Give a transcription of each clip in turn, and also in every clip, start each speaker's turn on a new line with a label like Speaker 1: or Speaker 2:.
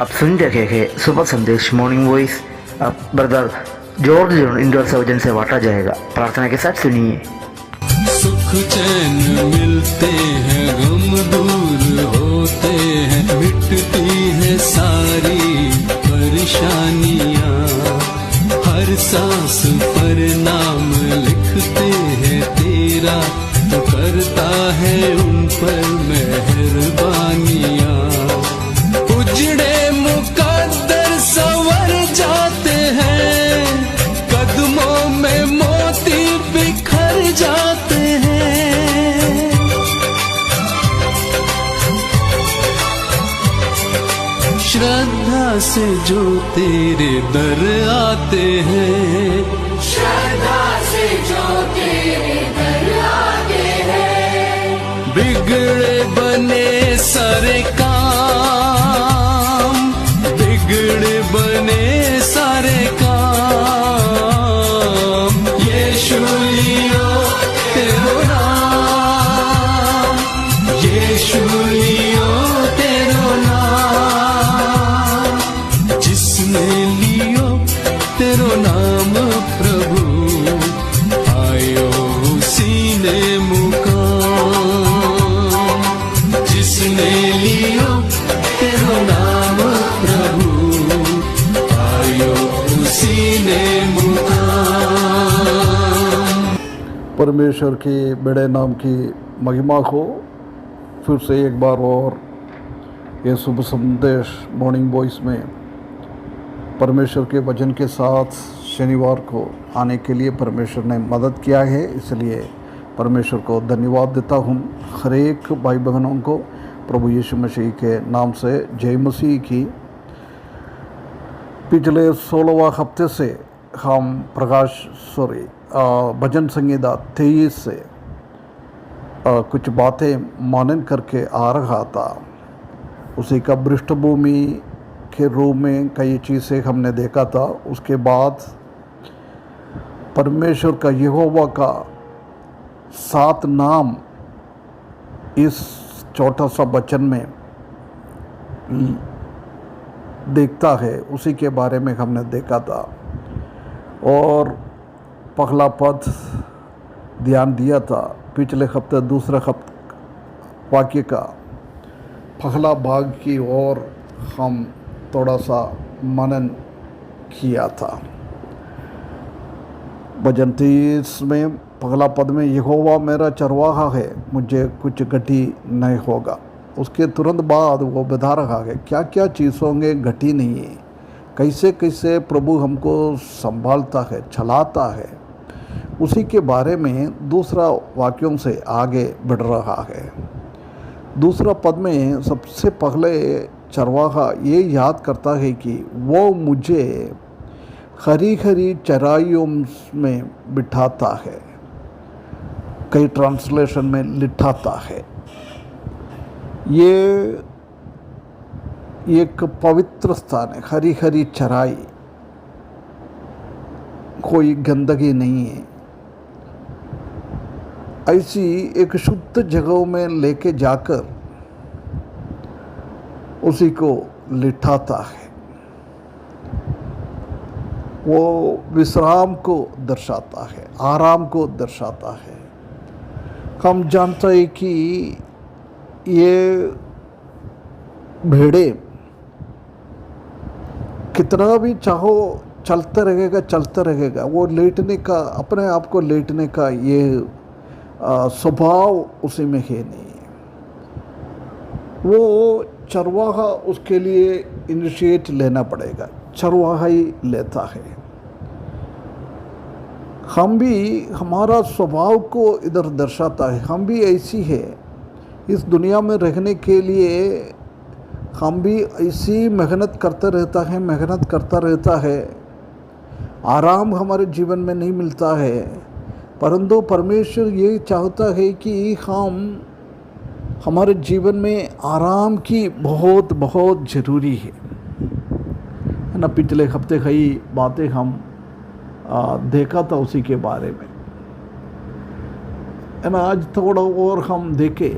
Speaker 1: आप सुन रहे हैं सुबह संदेश मॉर्निंग वॉइस। अब ब्रदर जॉर्ज इंडोर सर्जन से बांटा जाएगा। प्रार्थना के साथ सुनिए।
Speaker 2: सुख चैन मिलते हैं, गम दूर होते हैं, मिटती है सारी परेशानियाँ। हर सांस पर नाम लिखते हैं तेरा, तो करता है उन पर मेहरबानियाँ। उजड़े मुकद्दर संवर जाते हैं, कदमों में मोती बिखर जाते हैं। श्रद्धा से जो तेरे दर आते हैं,
Speaker 3: श्रद्धा से जो तेरे दर आते हैं,
Speaker 2: बिगड़े बने सारे काम, बिगड़े बने सारे काम। यीशु लियो तेरो नाम, यीशु लियो तेरो नाम, जिसने लियो तेरो नाम प्रभु, आयो उसी ने मुकाम। जिसने लियो तेरो नाम प्रभु, आयो उसी ने मुकाम।
Speaker 4: परमेश्वर के बड़े नाम की महिमा हो। फिर से एक बार और ये शुभ संदेश मॉर्निंग वॉइस में परमेश्वर के वचन के साथ शनिवार को आने के लिए परमेश्वर ने मदद किया है, इसलिए परमेश्वर को धन्यवाद देता हूँ। हर एक भाई बहनों को प्रभु यीशु मसीह के नाम से जय मसीह की। पिछले 16वां हफ्ते से हम भजन संहिता 23 से कुछ बातें मानन करके आ रहा था। उसी का पृष्ठभूमि के रूप में कई चीज़ें हमने देखा था। उसके बाद परमेश्वर का यहोवा का 7 नाम इस छोटा सा वचन में देखता है, उसी के बारे में हमने देखा था। और पहला पद ध्यान दिया था। पिछले हफ्ते दूसरा वाक्य का पहला भाग की ओर हम थोड़ा सा मनन किया था। भजन 23 में पहला पद में यहोवा मेरा चरवाहा है, मुझे कुछ घटी नहीं होगा। उसके तुरंत बाद वो बता रहा है क्या क्या चीज़ों में घटी नहीं है, कैसे कैसे प्रभु हमको संभालता है, चलाता है। उसी के बारे में दूसरा वाक्यों से आगे बढ़ रहा है। दूसरा पद में सबसे पहले चरवाहा ये याद करता है कि वो मुझे हरी हरी चराइयों में बिठाता है, कई ट्रांसलेशन में लिटाता है। ये एक पवित्र स्थान है, हरी हरी चराई, कोई गंदगी नहीं है। ऐसी एक शुद्ध जगह में लेके जाकर उसी को लिटाता है। वो विश्राम को दर्शाता है, आराम को दर्शाता है। हम जानते हैं कि ये भेड़े कितना भी चाहो चलता रहेगा। वो लेटने का, अपने आप को लेटने का ये स्वभाव उसी में है नहीं। वो चरवाहा उसके लिए इनिशिएट लेना पड़ेगा, चरवाहा ही लेता है। हम भी, हमारा स्वभाव को इधर दर्शाता है। हम भी ऐसी है, इस दुनिया में रहने के लिए हम भी ऐसी मेहनत करता रहता है। आराम हमारे जीवन में नहीं मिलता है, परंतु परमेश्वर ये चाहता है कि हम हमारे जीवन में आराम की बहुत बहुत ज़रूरी है ना। पिछले हफ्ते कई बातें हम देखा था उसी के बारे में, है ना। आज थोड़ा और हम देखें,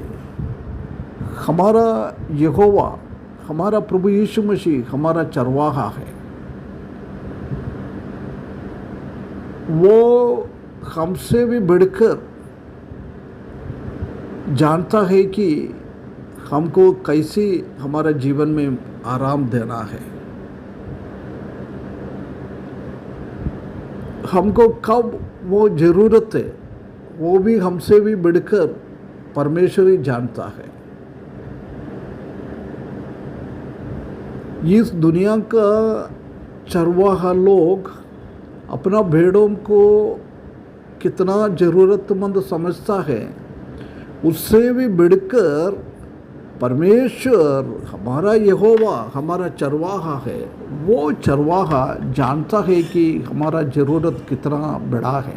Speaker 4: हमारा यहोवा हमारा प्रभु यीशु मसीह हमारा चरवाहा है। वो हमसे भी बढ़कर जानता है कि हमको कैसे हमारा जीवन में आराम देना है, हमको कब वो ज़रूरत है, वो भी हमसे भी बढ़कर परमेश्वर ही जानता है। इस दुनिया का चरवाहा लोग अपना भेड़ों को कितना ज़रूरतमंद समझता है, उससे भी बढ़कर परमेश्वर हमारा यहोवा हमारा चरवाहा है। वो चरवाहा जानता है कि हमारा ज़रूरत कितना बड़ा है।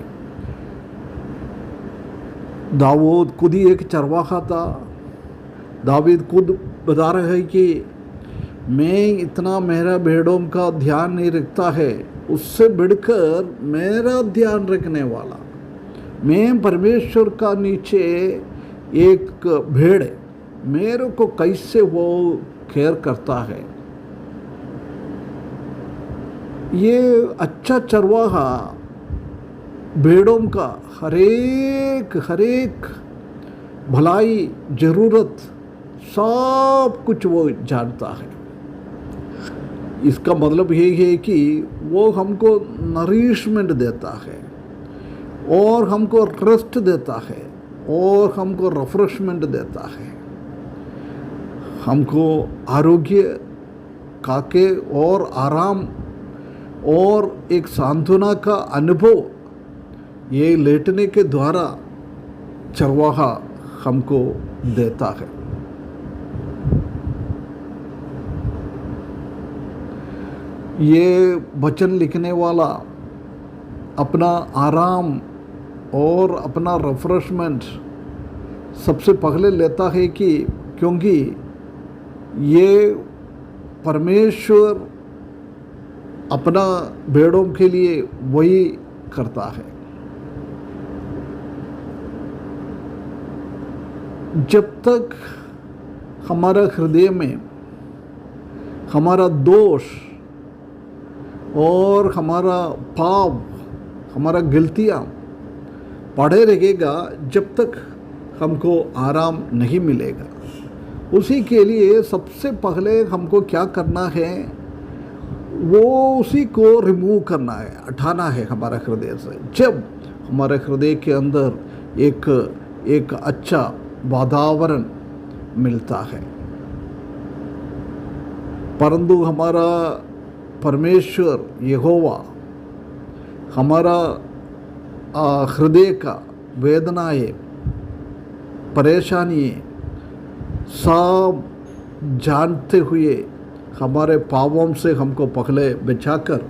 Speaker 4: दाऊद खुद ही एक चरवाहा था। दावीद खुद बता रहा है कि मैं इतना मेरा भेड़ों का ध्यान नहीं रखता है, उससे बढ़कर मेरा ध्यान रखने वाला, मैं परमेश्वर का नीचे एक भेड़, मेरे को कैसे वो केयर करता है। ये अच्छा चरवाहा भेड़ों का हरेक भलाई ज़रूरत सब कुछ वो जानता है। इसका मतलब ये है कि वो हमको नरिशमेंट देता है और हमको रेस्ट देता है और हमको रिफ्रेशमेंट देता है, हमको आरोग्य काके और आराम और एक सांत्वना का अनुभव ये लेटने के द्वारा चरवाहा हमको देता है। ये वचन लिखने वाला अपना आराम और अपना रिफ्रेशमेंट सबसे पहले लेता है कि क्योंकि ये परमेश्वर अपना भेड़ों के लिए वही करता है। जब तक हमारा हृदय में हमारा दोष और हमारा पाप, हमारा गलतियाँ पड़े रहेगा, जब तक हमको आराम नहीं मिलेगा। उसी के लिए सबसे पहले हमको क्या करना है, वो उसी को रिमूव करना है, हटाना है हमारा हृदय से। जब हमारे हृदय के अंदर एक अच्छा वातावरण मिलता है, परंतु हमारा परमेश्वर यहोवा हमारा हृदय का वेदनाएं, परेशानी सब जानते हुए हमारे पापों से हमको पहले बचाकर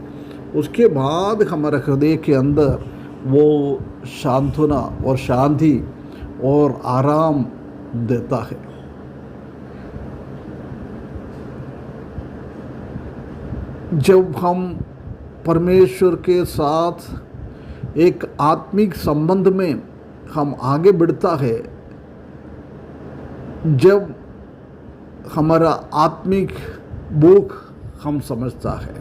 Speaker 4: उसके बाद हमारे हृदय के अंदर वो सांत्वना और शांति और आराम देता है। जब हम परमेश्वर के साथ एक आत्मिक संबंध में हम आगे बढ़ता है, जब हमारा आत्मिक भूख हम समझता है,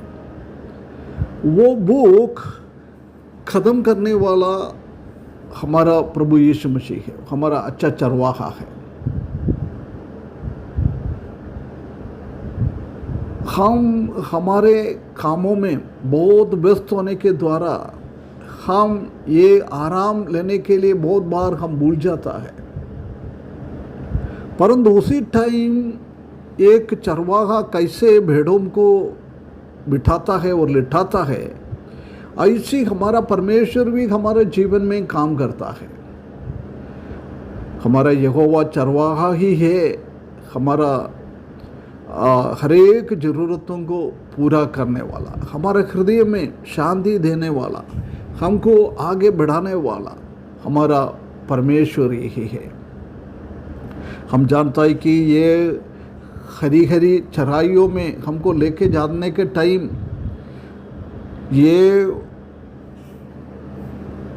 Speaker 4: वो भूख ख़त्म करने वाला हमारा प्रभु यीशु मसीह है, हमारा अच्छा चरवाहा है। हम हमारे कामों में बहुत व्यस्त होने के द्वारा हम ये आराम लेने के लिए बहुत बार हम भूल जाता है, परंतु उसी टाइम एक चरवाहा कैसे भेड़ों को बिठाता है और लिटाता है, ऐसी हमारा परमेश्वर भी हमारे जीवन में काम करता है। हमारा यहोवा चरवाहा ही है, हमारा हरेक ज़रूरतों को पूरा करने वाला, हमारे हृदय में शांति देने वाला, हमको आगे बढ़ाने वाला हमारा परमेश्वर ही है। हम जानता है कि ये हरी हरी चराइयों में हमको लेके जाने के टाइम ये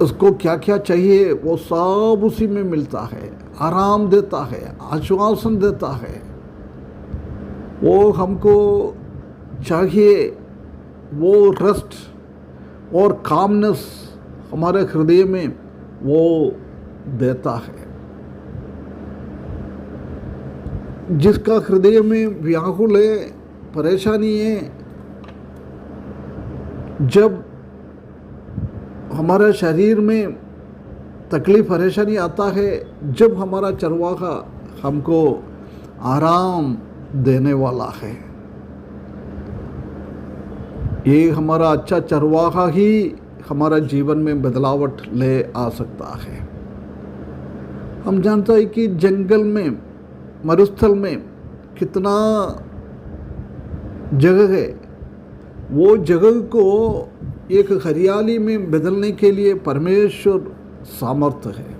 Speaker 4: उसको क्या क्या चाहिए वो सब उसी में मिलता है, आराम देता है, आश्वासन देता है। वो हमको चाहिए वो रेस्ट और कामनेस हमारे हृदय में वो देता है। जिसका हृदय में व्याकुल है, परेशानी है, जब हमारे शरीर में तकलीफ परेशानी आता है, जब हमारा चरवाहा हमको आराम देने वाला है, ये हमारा अच्छा चरवाहा ही हमारा जीवन में बदलावट ले आ सकता है। हम जानते हैं कि जंगल में, मरुस्थल में कितना जगह है, वो जगह को एक हरियाली में बदलने के लिए परमेश्वर सामर्थ्य है।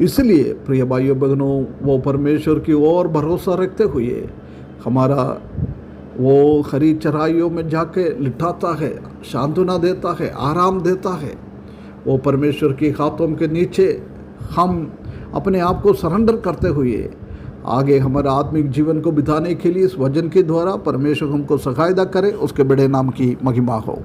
Speaker 4: इसलिए प्रिय भाइयों बहनों, वो परमेश्वर की ओर भरोसा रखते हुए हमारा वो हरी चराइयों में जाके लिटाता है, सांत्वना देता है, आराम देता है। वो परमेश्वर की हाथों के नीचे हम अपने आप को सरेंडर करते हुए आगे हमारा आत्मिक जीवन को बिताने के लिए इस वचन के द्वारा परमेश्वर हमको सहायता करे। उसके बड़े नाम की महिमा हो।